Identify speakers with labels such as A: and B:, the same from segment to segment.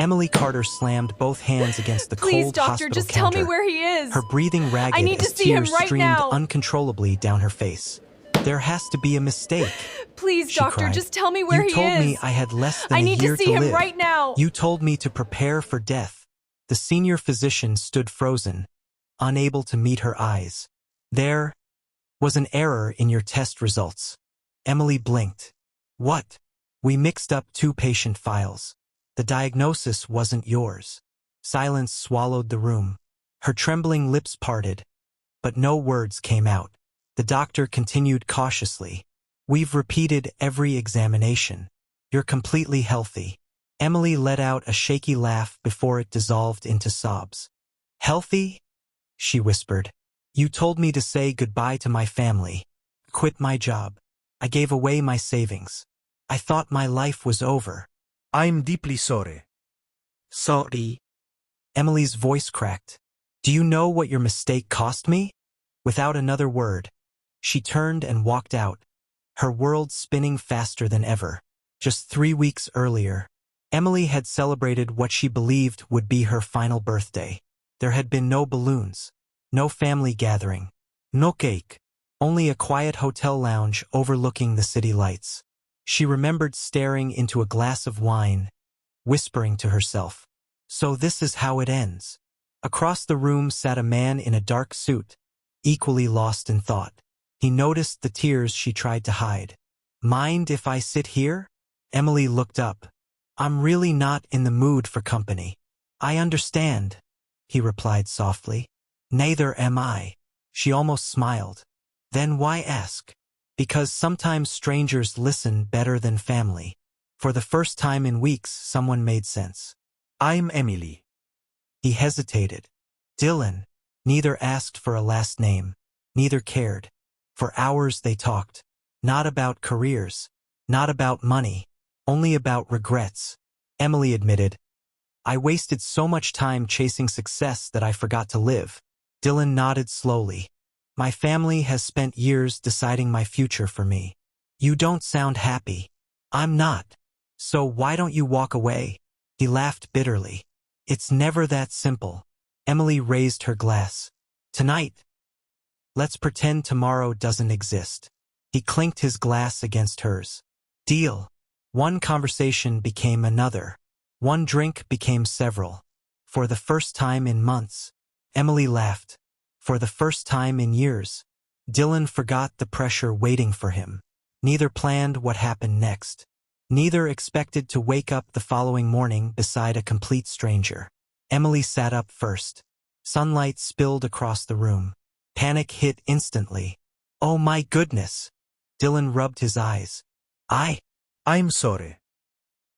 A: Emily Carter slammed both hands against the
B: Please,
A: cold
B: doctor,
A: hospital
B: just
A: counter.
B: tell me where he is.
A: Her breathing ragged
B: I need to
A: as
B: see him
A: tears
B: right
A: streamed
B: now.
A: uncontrollably down her face. There has to be a mistake.
B: Please,
A: she
B: doctor,
A: cried.
B: just tell me where he is.
A: You told me I had less than
B: I
A: a
B: need
A: year
B: to see him
A: live.
B: right now.
A: You told me to prepare for death. The senior physician stood frozen, unable to meet her eyes. There was an error in your test results. Emily blinked. What? We mixed up two patient files. The diagnosis wasn't yours. Silence swallowed the room. Her trembling lips parted, but no words came out. The doctor continued cautiously. We've repeated every examination. You're completely healthy. Emily let out a shaky laugh before it dissolved into sobs. Healthy? She whispered. You told me to say goodbye to my family, quit my job. I gave away my savings. I thought my life was over.
C: I'm deeply sorry.
D: Sorry.
A: Emily's voice cracked. Do you know what your mistake cost me? Without another word, she turned and walked out, her world spinning faster than ever. Just 3 weeks earlier, Emily had celebrated what she believed would be her final birthday. There had been no balloons, no family gathering, no cake, only a quiet hotel lounge overlooking the city lights. She remembered staring into a glass of wine, whispering to herself, so this is how it ends. Across the room sat a man in a dark suit, equally lost in thought. He noticed the tears she tried to hide. Mind if I sit here? Emily looked up. I'm really not in the mood for company. I understand, he replied softly. Neither am I. She almost smiled. Then why ask? Because sometimes strangers listen better than family. For the first time in weeks, someone made sense.
C: I'm Emily.
A: He hesitated. Dylan. Neither asked for a last name. Neither cared. For hours they talked. Not about careers. Not about money. Only about regrets. Emily admitted, I wasted so much time chasing success that I forgot to live. Dylan nodded slowly. My family has spent years deciding my future for me. You don't sound happy. I'm not. So why don't you walk away? He laughed bitterly. It's never that simple. Emily raised her glass. Tonight. Let's pretend tomorrow doesn't exist. He clinked his glass against hers. Deal. One conversation became another. One drink became several. For the first time in months, Emily laughed. For the first time in years, Dylan forgot the pressure waiting for him. Neither planned what happened next. Neither expected to wake up the following morning beside a complete stranger. Emily sat up first. Sunlight spilled across the room. Panic hit instantly. Oh my goodness! Dylan rubbed his eyes.
C: I'm sorry.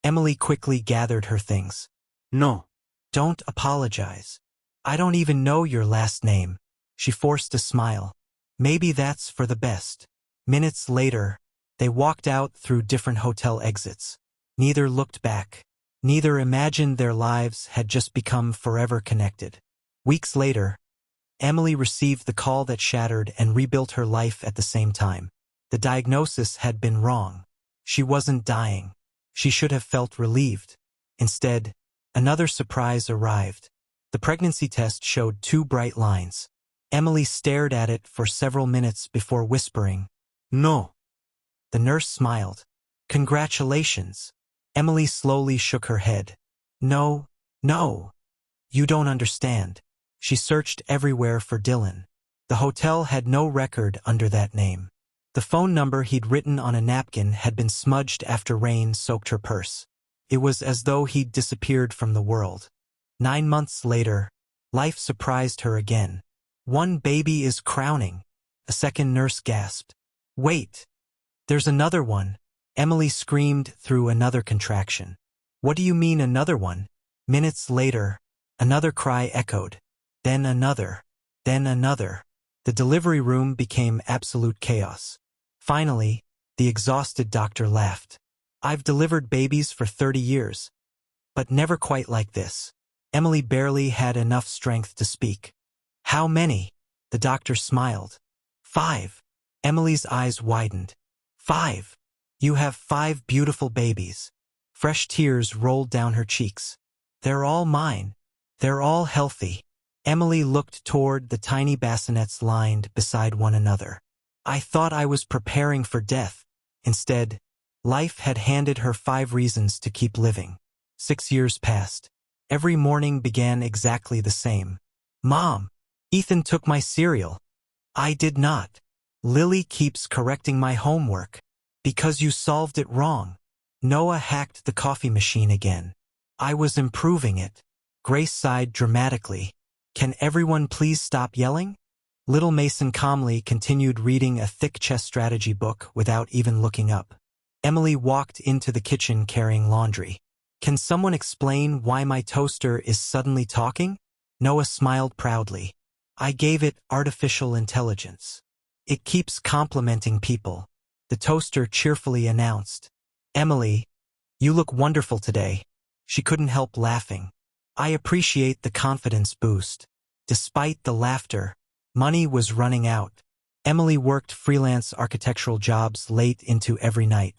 A: Emily quickly gathered her things.
C: No.
A: Don't apologize. I don't even know your last name. She forced a smile. Maybe that's for the best. Minutes later, they walked out through different hotel exits. Neither looked back. Neither imagined their lives had just become forever connected. Weeks later, Emily received the call that shattered and rebuilt her life at the same time. The diagnosis had been wrong. She wasn't dying. She should have felt relieved. Instead, another surprise arrived. The pregnancy test showed 2 bright lines. Emily stared at it for several minutes before whispering, No. The nurse smiled. Congratulations. Emily slowly shook her head. No. You don't understand. She searched everywhere for Dylan. The hotel had no record under that name. The phone number he'd written on a napkin had been smudged after rain soaked her purse. It was as though he'd disappeared from the world. 9 months later, life surprised her again. One baby is crowning. A second nurse gasped. Wait. There's another one. Emily screamed through another contraction. What do you mean another one? Minutes later, another cry echoed. Then another. Then another. The delivery room became absolute chaos. Finally, the exhausted doctor laughed. I've delivered babies for 30 years, but never quite like this. Emily barely had enough strength to speak. How many? The doctor smiled. 5. Emily's eyes widened. 5. You have 5 beautiful babies. Fresh tears rolled down her cheeks. They're all mine. They're all healthy. Emily looked toward the tiny bassinets lined beside one another. I thought I was preparing for death. Instead, life had handed her 5 reasons to keep living. 6 years passed. Every morning began exactly the same. Mom, Ethan took my cereal. I did not. Lily keeps correcting my homework. Because you solved it wrong. Noah hacked the coffee machine again. I was improving it. Grace sighed dramatically. Can everyone please stop yelling? Little Mason calmly continued reading a thick chess strategy book without even looking up. Emily walked into the kitchen carrying laundry. Can someone explain why my toaster is suddenly talking? Noah smiled proudly. I gave it artificial intelligence. It keeps complimenting people. The toaster cheerfully announced. Emily, you look wonderful today. She couldn't help laughing. I appreciate the confidence boost. Despite the laughter, money was running out. Emily worked freelance architectural jobs late into every night.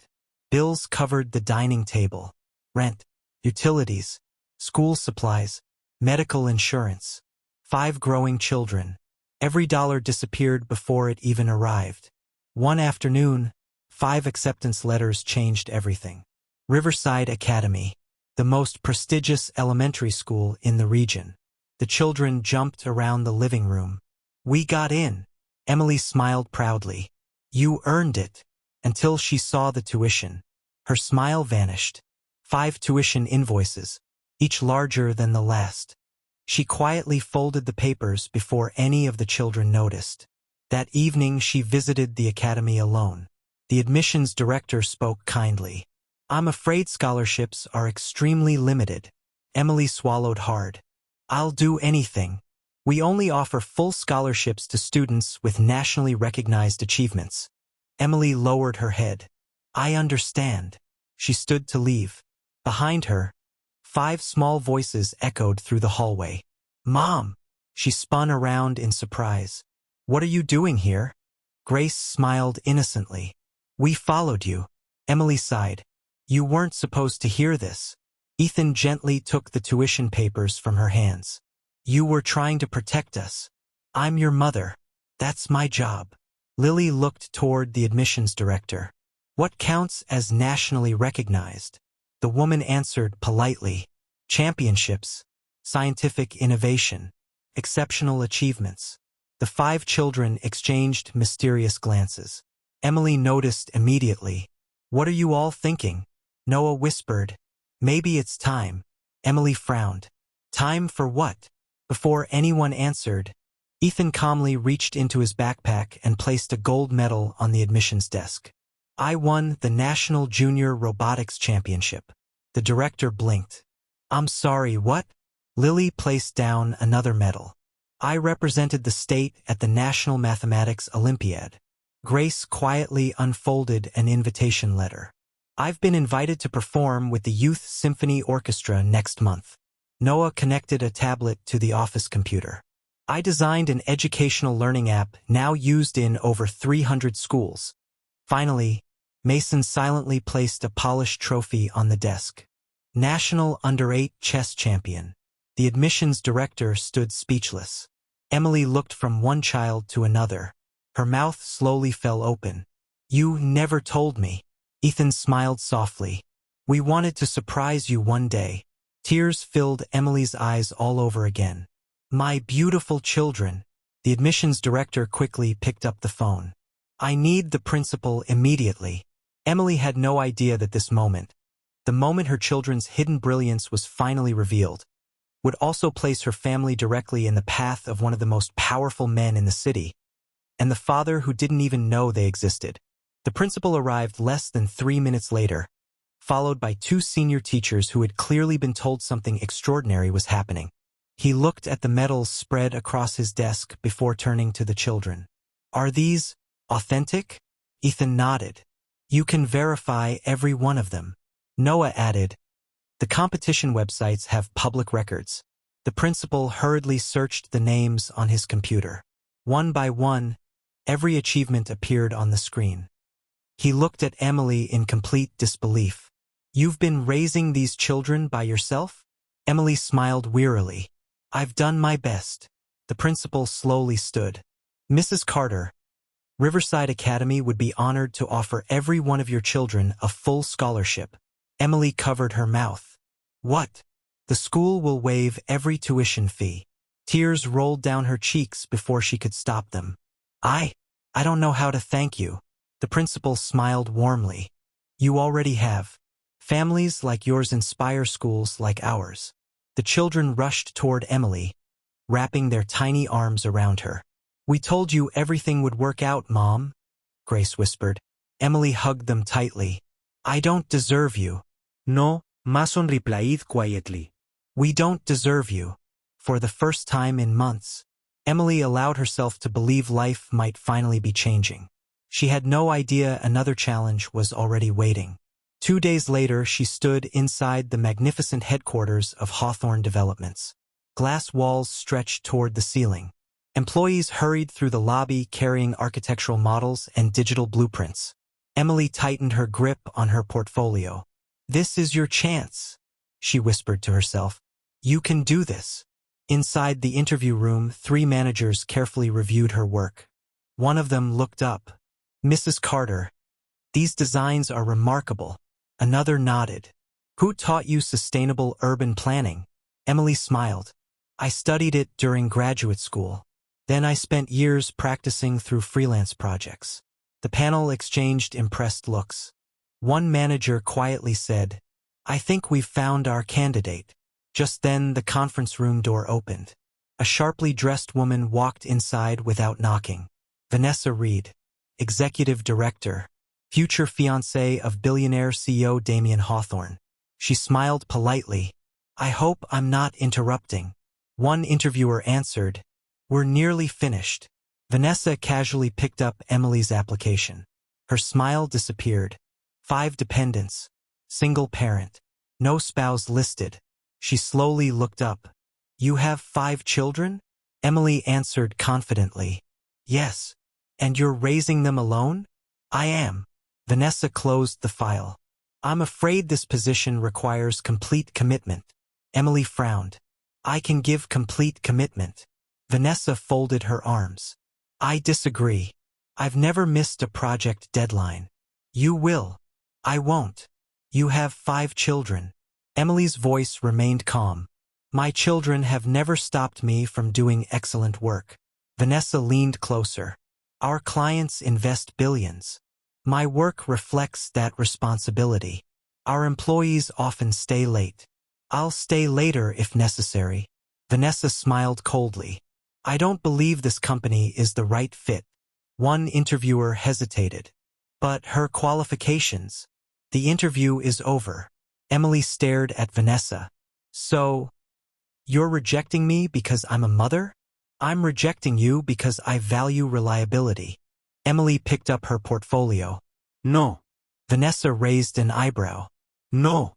A: Bills covered the dining table. Rent, utilities, school supplies, medical insurance. 5 growing children. Every dollar disappeared before it even arrived. One afternoon, 5 acceptance letters changed everything. Riverside Academy, the most prestigious elementary school in the region. The children jumped around the living room. We got in. Emily smiled proudly. You earned it. Until she saw the tuition. Her smile vanished. 5 tuition invoices, each larger than the last. She quietly folded the papers before any of the children noticed. That evening she visited the academy alone. The admissions director spoke kindly. I'm afraid scholarships are extremely limited. Emily swallowed hard. I'll do anything. We only offer full scholarships to students with nationally recognized achievements. Emily lowered her head. I understand. She stood to leave. Behind her, 5 small voices echoed through the hallway. Mom! She spun around in surprise. What are you doing here? Grace smiled innocently. We followed you. Emily sighed. You weren't supposed to hear this. Ethan gently took the tuition papers from her hands. You were trying to protect us. I'm your mother. That's my job. Lily looked toward the admissions director. What counts as nationally recognized? The woman answered politely. Championships, scientific innovation, exceptional achievements. The 5 children exchanged mysterious glances. Emily noticed immediately. What are you all thinking? Noah whispered. Maybe it's time. Emily frowned. Time for what? Before anyone answered, Ethan calmly reached into his backpack and placed a gold medal on the admissions desk. I won the National Junior Robotics Championship. The director blinked. I'm sorry, what? Lily placed down another medal. I represented the state at the National Mathematics Olympiad. Grace quietly unfolded an invitation letter. I've been invited to perform with the Youth Symphony Orchestra next month. Noah connected a tablet to the office computer. I designed an educational learning app now used in over 300 schools. Finally, Mason silently placed a polished trophy on the desk. National Under-8 Chess Champion. The admissions director stood speechless. Emily looked from one child to another. Her mouth slowly fell open. You never told me. Ethan smiled softly. We wanted to surprise you one day. Tears filled Emily's eyes all over again. My beautiful children. The admissions director quickly picked up the phone. I need the principal immediately. Emily had no idea that this moment, the moment her children's hidden brilliance was finally revealed, would also place her family directly in the path of one of the most powerful men in the city, and the father who didn't even know they existed. The principal arrived less than 3 minutes later, followed by 2 senior teachers who had clearly been told something extraordinary was happening. He looked at the medals spread across his desk before turning to the children. Are these authentic? Ethan nodded. You can verify every one of them. Noah added, the competition websites have public records. The principal hurriedly searched the names on his computer. One by one, every achievement appeared on the screen. He looked at Emily in complete disbelief. You've been raising these children by yourself? Emily smiled wearily. I've done my best. The principal slowly stood. Mrs. Carter, Riverside Academy would be honored to offer every one of your children a full scholarship. Emily covered her mouth. What? The school will waive every tuition fee. Tears rolled down her cheeks before she could stop them. I don't know how to thank you. The principal smiled warmly. You already have. Families like yours inspire schools like ours. The children rushed toward Emily, wrapping their tiny arms around her. We told you everything would work out, Mom, Grace whispered. Emily hugged them tightly. I don't deserve you.
C: No, Mason replied quietly.
A: We don't deserve you. For the first time in months, Emily allowed herself to believe life might finally be changing. She had no idea another challenge was already waiting. 2 days later, she stood inside the magnificent headquarters of Hawthorne Developments. Glass walls stretched toward the ceiling. Employees hurried through the lobby carrying architectural models and digital blueprints. Emily tightened her grip on her portfolio. This is your chance, she whispered to herself. You can do this. Inside the interview room, 3 managers carefully reviewed her work. One of them looked up. Mrs. Carter, these designs are remarkable. Another nodded. Who taught you sustainable urban planning? Emily smiled. I studied it during graduate school. Then I spent years practicing through freelance projects. The panel exchanged impressed looks. One manager quietly said, I think we've found our candidate. Just then the conference room door opened. A sharply dressed woman walked inside without knocking. Vanessa Reed, Executive Director, future fiancée of Billionaire CEO Damien Hawthorne. She smiled politely. I hope I'm not interrupting. One interviewer answered, We're nearly finished. Vanessa casually picked up Emily's application. Her smile disappeared. 5 dependents. Single parent. No spouse listed. She slowly looked up. You have 5 children? Emily answered confidently. Yes. And you're raising them alone? I am. Vanessa closed the file. I'm afraid this position requires complete commitment. Emily frowned. I can give complete commitment. Vanessa folded her arms. I disagree. I've never missed a project deadline. You will. I won't. You have 5 children. Emily's voice remained calm. My children have never stopped me from doing excellent work. Vanessa leaned closer. Our clients invest billions. My work reflects that responsibility. Our employees often stay late. I'll stay later if necessary. Vanessa smiled coldly. I don't believe this company is the right fit. One interviewer hesitated. But her qualifications. The interview is over. Emily stared at Vanessa. So, you're rejecting me because I'm a mother? I'm rejecting you because I value reliability. Emily picked up her portfolio.
C: No.
A: Vanessa raised an eyebrow.
C: No.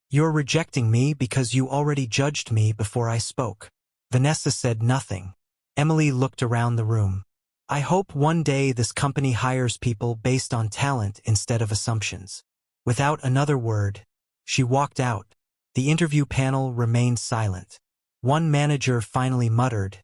A: You're rejecting me because you already judged me before I spoke. Vanessa said nothing. Emily looked around the room. I hope one day this company hires people based on talent instead of assumptions. Without another word, she walked out. The interview panel remained silent. One manager finally muttered,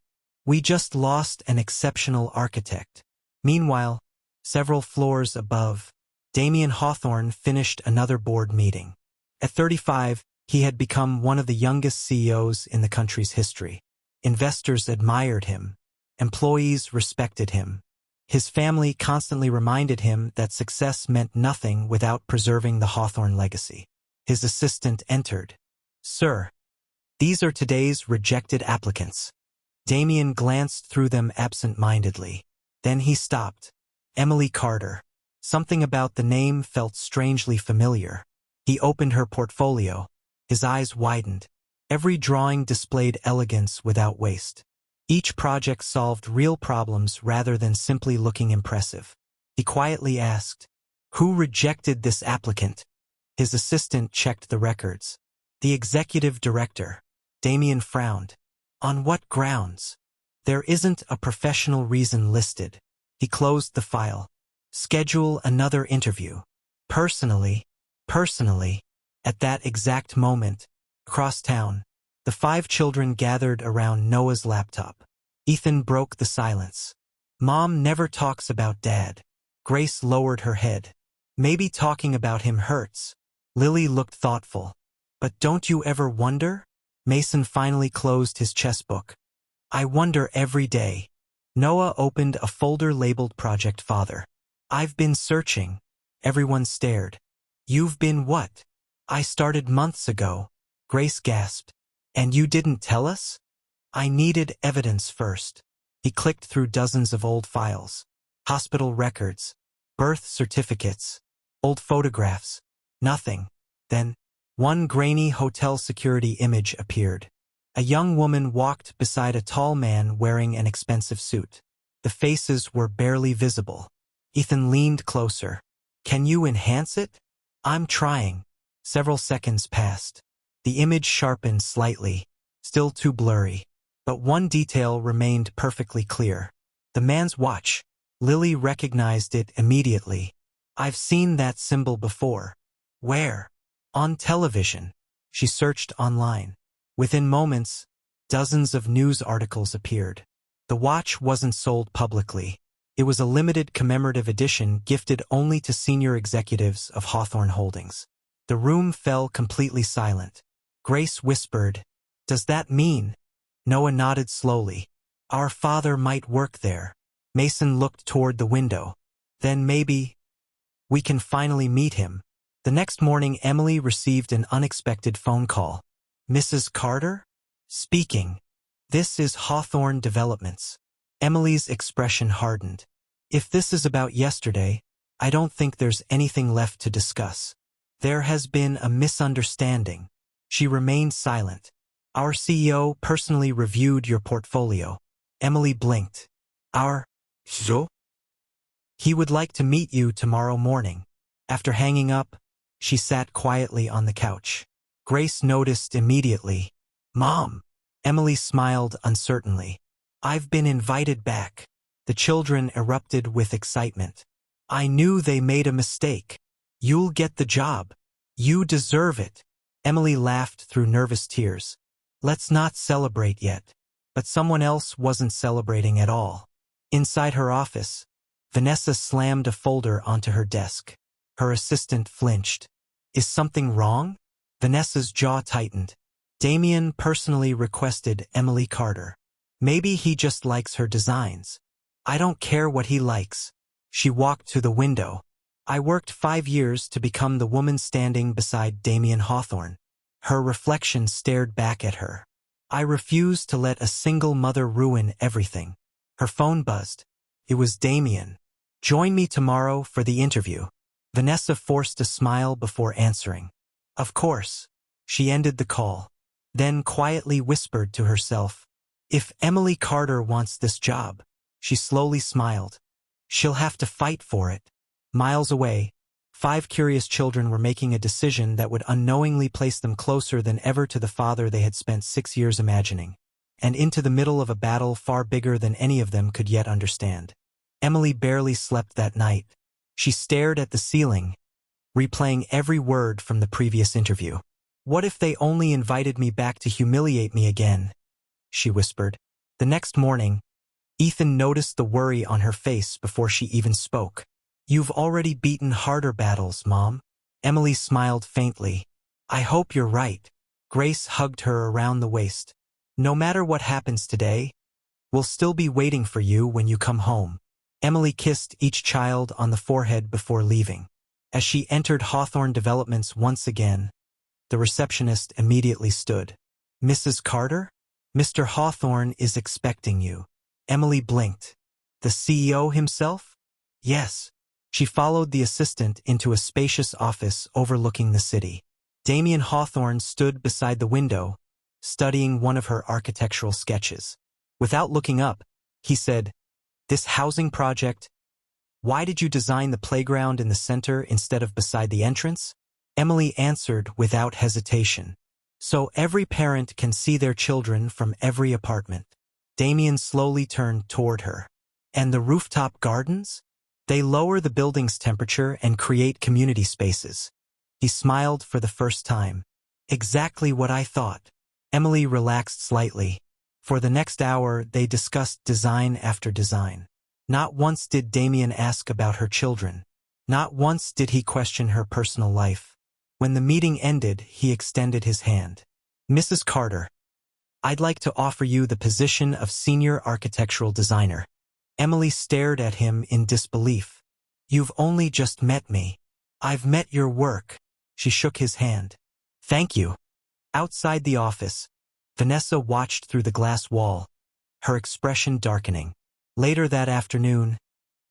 A: We just lost an exceptional architect. Meanwhile, several floors above, Damien Hawthorne finished another board meeting. At 35, he had become one of the youngest CEOs in the country's history. Investors admired him. Employees respected him. His family constantly reminded him that success meant nothing without preserving the Hawthorne legacy. His assistant entered. Sir, these are today's rejected applicants. Damien glanced through them absent-mindedly. Then he stopped. Emily Carter. Something about the name felt strangely familiar. He opened her portfolio. His eyes widened. Every drawing displayed elegance without waste. Each project solved real problems rather than simply looking impressive. He quietly asked, Who rejected this applicant? His assistant checked the records. The executive director. Damien frowned. On what grounds? There isn't a professional reason listed. He closed the file. Schedule another interview. Personally, at that exact moment, across town, The 5 children gathered around Noah's laptop. Ethan broke the silence. Mom never talks about Dad. Grace lowered her head. Maybe talking about him hurts. Lily looked thoughtful. But don't you ever wonder? Mason finally closed his chess book. I wonder every day. Noah opened a folder labeled Project Father. I've been searching. Everyone stared. You've been what? I started months ago. Grace gasped. And you didn't tell us? I needed evidence first. He clicked through dozens of old files. Hospital records, birth certificates, old photographs. Nothing. Then, one grainy hotel security image appeared. A young woman walked beside a tall man wearing an expensive suit. The faces were barely visible. Ethan leaned closer. Can you enhance it? I'm trying. Several seconds passed. The image sharpened slightly, still too blurry. But one detail remained perfectly clear. The man's watch. Lily recognized it immediately. I've seen that symbol before. Where? On television. She searched online. Within moments, dozens of news articles appeared. The watch wasn't sold publicly. It was a limited commemorative edition gifted only to senior executives of Hawthorne Holdings. The room fell completely silent. Grace whispered, Does that mean? Noah nodded slowly. Our father might work there. Mason looked toward the window. Then maybe we can finally meet him. The next morning, Emily received an unexpected phone call. Mrs. Carter? Speaking. This is Hawthorne Developments. Emily's expression hardened. If this is about yesterday, I don't think there's anything left to discuss. There has been a misunderstanding. She remained silent. Our CEO personally reviewed your portfolio. Emily blinked.
C: So?
A: He would like to meet you tomorrow morning. After hanging up, she sat quietly on the couch. Grace noticed immediately. Mom. Emily smiled uncertainly. I've been invited back. The children erupted with excitement. I knew they made a mistake. You'll get the job. You deserve it. Emily laughed through nervous tears. Let's not celebrate yet. But someone else wasn't celebrating at all. Inside her office, Vanessa slammed a folder onto her desk. Her assistant flinched. Is something wrong? Vanessa's jaw tightened. Damien personally requested Emily Carter. Maybe he just likes her designs. I don't care what he likes. She walked to the window. I worked 5 years to become the woman standing beside Damien Hawthorne. Her reflection stared back at her. I refuse to let a single mother ruin everything. Her phone buzzed. It was Damien. Join me tomorrow for the interview. Vanessa forced a smile before answering. Of course. She ended the call. Then quietly whispered to herself, if Emily Carter wants this job. She slowly smiled. She'll have to fight for it. Miles away, 5 curious children were making a decision that would unknowingly place them closer than ever to the father they had spent 6 years imagining, and into the middle of a battle far bigger than any of them could yet understand. Emily barely slept that night. She stared at the ceiling, replaying every word from the previous interview. What if they only invited me back to humiliate me again? She whispered. The next morning, Ethan noticed the worry on her face before she even spoke. You've already beaten harder battles, Mom. Emily smiled faintly. I hope you're right. Grace hugged her around the waist. No matter what happens today, we'll still be waiting for you when you come home. Emily kissed each child on the forehead before leaving. As she entered Hawthorne Developments once again, the receptionist immediately stood. Mrs. Carter? Mr. Hawthorne is expecting you. Emily blinked. The CEO himself? Yes. She followed the assistant into a spacious office overlooking the city. Damien Hawthorne stood beside the window, studying one of her architectural sketches. Without looking up, he said, This housing project, why did you design the playground in the center instead of beside the entrance? Emily answered without hesitation. So every parent can see their children from every apartment. Damien slowly turned toward her. And the rooftop gardens? They lower the building's temperature and create community spaces. He smiled for the first time. Exactly what I thought. Emily relaxed slightly. For the next hour, they discussed design after design. Not once did Damien ask about her children. Not once did he question her personal life. When the meeting ended, he extended his hand. Mrs. Carter, I'd like to offer you the position of senior architectural designer. Emily stared at him in disbelief. You've only just met me. I've met your work. She shook his hand. Thank you. Outside the office, Vanessa watched through the glass wall, her expression darkening. Later that afternoon,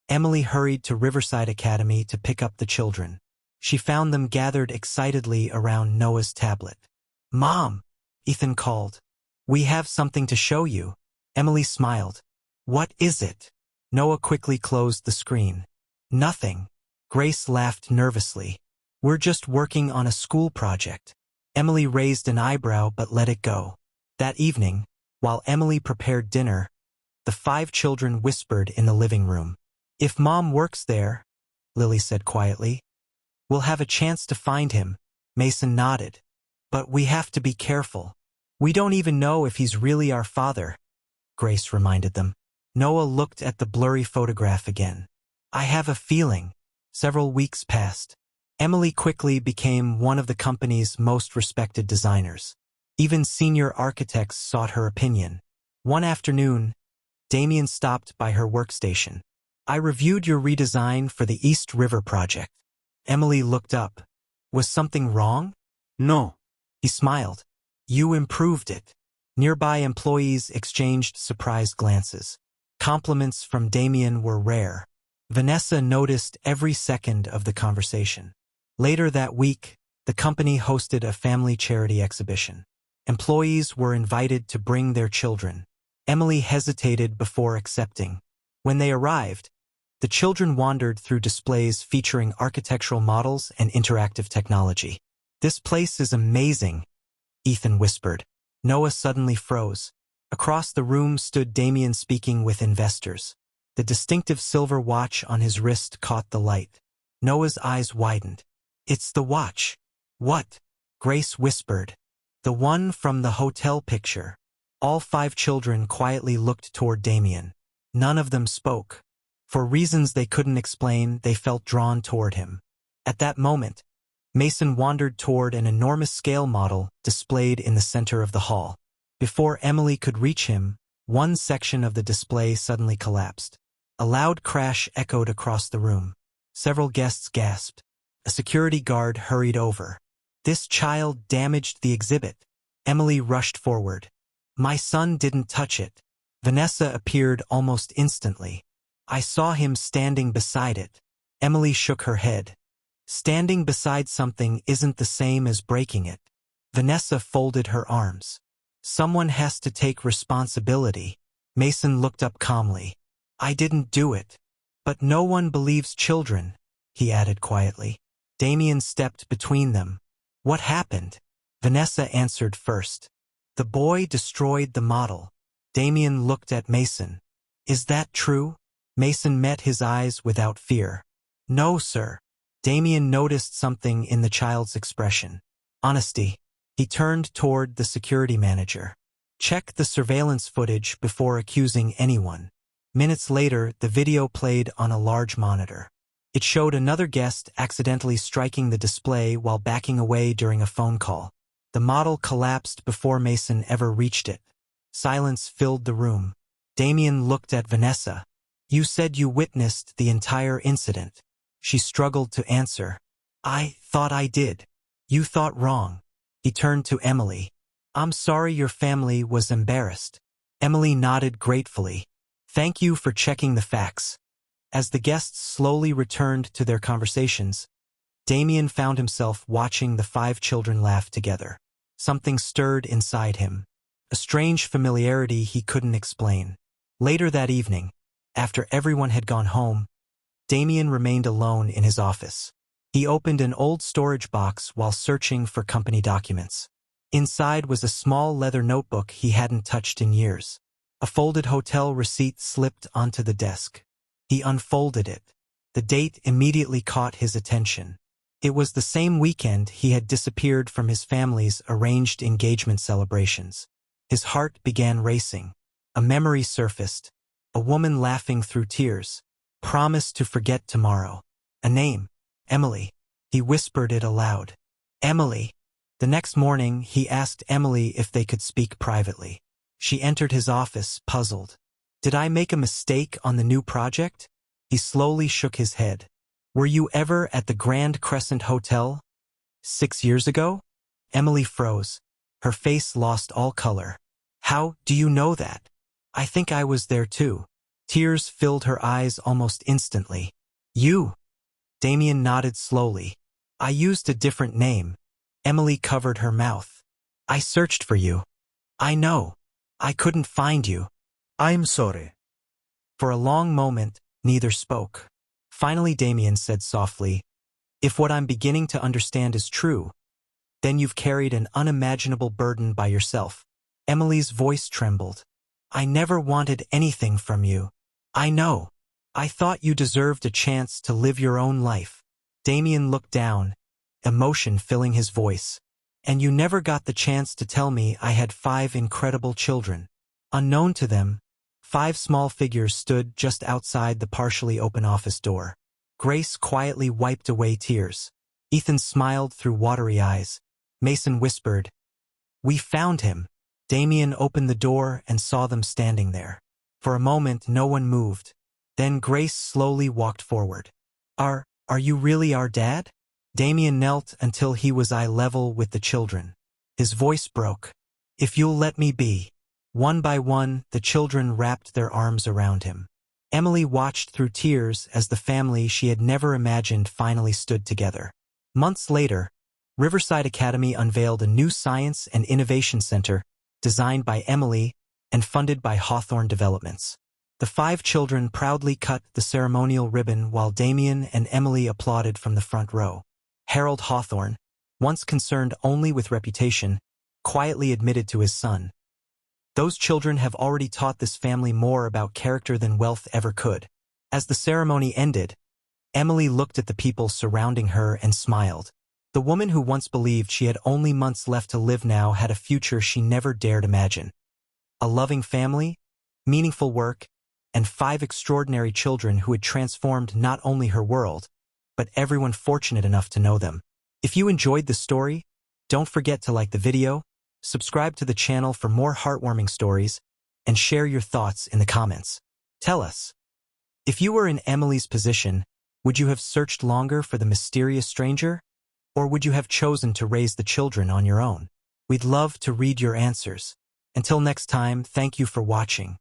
A: Emily hurried to Riverside Academy to pick up the children. She found them gathered excitedly around Noah's tablet. Mom, Ethan called. We have something to show you. Emily smiled. What is it? Noah quickly closed the screen. Nothing. Grace laughed nervously. We're just working on a school project. Emily raised an eyebrow but let it go. That evening, while Emily prepared dinner, the 5 children whispered in the living room. If Mom works there, Lily said quietly, we'll have a chance to find him. Mason nodded. But we have to be careful. We don't even know if he's really our father, Grace reminded them. Noah looked at the blurry photograph again. I have a feeling. Several weeks passed. Emily quickly became one of the company's most respected designers. Even senior architects sought her opinion. One afternoon, Damien stopped by her workstation. I reviewed your redesign for the East River project. Emily looked up. Was something wrong?
C: No.
A: He smiled. You improved it. Nearby employees exchanged surprised glances. Compliments from Damien were rare. Vanessa noticed every second of the conversation. Later that week, the company hosted a family charity exhibition. Employees were invited to bring their children. Emily hesitated before accepting. When they arrived, the children wandered through displays featuring architectural models and interactive technology. This place is amazing, Ethan whispered. Noah suddenly froze. Across the room stood Damien speaking with investors. The distinctive silver watch on his wrist caught the light. Noah's eyes widened. It's the watch. What? Grace whispered. The one from the hotel picture. All 5 children quietly looked toward Damien. None of them spoke. For reasons they couldn't explain, they felt drawn toward him. At that moment, Mason wandered toward an enormous scale model displayed in the center of the hall. Before Emily could reach him, one section of the display suddenly collapsed. A loud crash echoed across the room. Several guests gasped. A security guard hurried over. This child damaged the exhibit. Emily rushed forward. My son didn't touch it. Vanessa appeared almost instantly. I saw him standing beside it. Emily shook her head. Standing beside something isn't the same as breaking it. Vanessa folded her arms. Someone has to take responsibility. Mason looked up calmly. I didn't do it. But no one believes children, he added quietly. Damien stepped between them. What happened? Vanessa answered first. The boy destroyed the model. Damien looked at Mason. Is that true? Mason met his eyes without fear. No, sir. Damien noticed something in the child's expression. Honesty. He turned toward the security manager. Check the surveillance footage before accusing anyone. Minutes later, the video played on a large monitor. It showed another guest accidentally striking the display while backing away during a phone call. The model collapsed before Mason ever reached it. Silence filled the room. Damien looked at Vanessa. You said you witnessed the entire incident. She struggled to answer. I thought I did. You thought wrong. He turned to Emily. I'm sorry your family was embarrassed. Emily nodded gratefully. Thank you for checking the facts. As the guests slowly returned to their conversations, Damien found himself watching the 5 children laugh together. Something stirred inside him. A strange familiarity he couldn't explain. Later that evening, after everyone had gone home, Damien remained alone in his office. He opened an old storage box while searching for company documents. Inside was a small leather notebook he hadn't touched in years. A folded hotel receipt slipped onto the desk. He unfolded it. The date immediately caught his attention. It was the same weekend he had disappeared from his family's arranged engagement celebrations. His heart began racing. A memory surfaced. A woman laughing through tears. Promise to forget tomorrow. A name. Emily. He whispered it aloud. Emily. The next morning, he asked Emily if they could speak privately. She entered his office, puzzled. Did I make a mistake on the new project? He slowly shook his head. Were you ever at the Grand Crescent Hotel 6 years ago? Emily froze. Her face lost all color. How do you know that? I think I was there too. Tears filled her eyes almost instantly. You? Damien nodded slowly. I used a different name. Emily covered her mouth. I searched for you. I know. I couldn't find you.
C: I'm sorry.
A: For a long moment, neither spoke. Finally, Damien said softly, if what I'm beginning to understand is true, then you've carried an unimaginable burden by yourself. Emily's voice trembled. I never wanted anything from you. I know. I thought you deserved a chance to live your own life. Damien looked down, emotion filling his voice. And you never got the chance to tell me I had 5 incredible children. Unknown to them, 5 small figures stood just outside the partially open office door. Grace quietly wiped away tears. Ethan smiled through watery eyes. Mason whispered, We found him. Damien opened the door and saw them standing there. For a moment, no one moved. Then Grace slowly walked forward. Are you really our dad? Damien knelt until he was eye level with the children. His voice broke. If you'll let me be. One by one, the children wrapped their arms around him. Emily watched through tears as the family she had never imagined finally stood together. Months later, Riverside Academy unveiled a new science and innovation center designed by Emily and funded by Hawthorne Developments. The 5 children proudly cut the ceremonial ribbon while Damien and Emily applauded from the front row. Harold Hawthorne, once concerned only with reputation, quietly admitted to his son, those children have already taught this family more about character than wealth ever could. As the ceremony ended, Emily looked at the people surrounding her and smiled. The woman who once believed she had only months left to live now had a future she never dared imagine. A loving family, meaningful work, and 5 extraordinary children who had transformed not only her world, but everyone fortunate enough to know them. If you enjoyed the story, don't forget to like the video, subscribe to the channel for more heartwarming stories, and share your thoughts in the comments. Tell us, if you were in Emily's position, would you have searched longer for the mysterious stranger? Or would you have chosen to raise the children on your own? We'd love to read your answers. Until next time, thank you for watching.